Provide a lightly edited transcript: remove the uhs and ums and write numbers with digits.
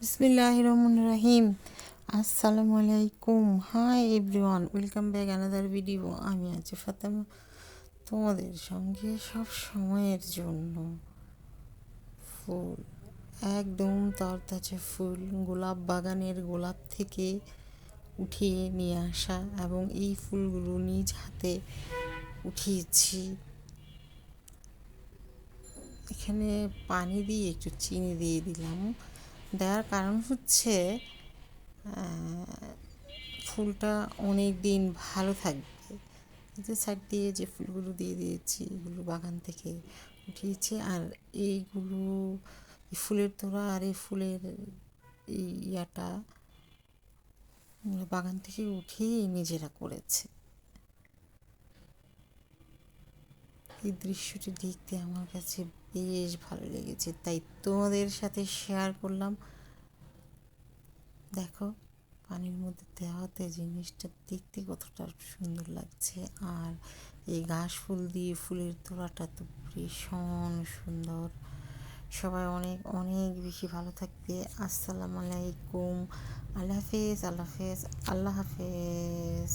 বিসমিল্লাহির রহমানির রহিম। আসসালামু আলাইকুম। Hi everyone, welcome back another video. আমি আছি ফাতেমা, তোমাদের সঙ্গে সব সময়ের জন্য। ফুল, একদম তরতাজা ফুল, গোলাপ বাগানের গোলাপ থেকে উঠিয়ে নিয়ে আসা, এবং এই ফুলগুলো নিজ হাতে উঠিয়েছি। এখানে পানি দিয়ে একটু চিনি দিয়ে দিলাম। দেওয়ার কারণ হচ্ছে ফুলটা অনেক দিন ভালো থাকবে। যে সাইড দিয়ে যে ফুলগুলো দিয়ে দিয়েছি, এগুলো বাগান থেকে উঠিয়েছি। আর এইগুলো ফুলের তোড়া আর এই ফুলের এই ইয়াটা বাগান থেকে উঠিয়ে নিজেরা করেছে। এই দৃশ্যটি দেখতে আমার কাছে বেশ ভালো লেগেছে, তাই তোমাদের সাথে শেয়ার করলাম। দেখো, পানির মধ্যে দেওয়াতে জিনিসটা দেখতে কতটা সুন্দর লাগছে। আর এই ঘাস ফুল দিয়ে ফুলের তোড়াটা তো ভীষণ সুন্দর। সবাই অনেক অনেক বেশি ভালো থাকবে। আসসালামু আলাইকুম। আল্লাহ হাফেজ, আল্লাহ হাফেজ, আল্লাহ হাফেজ।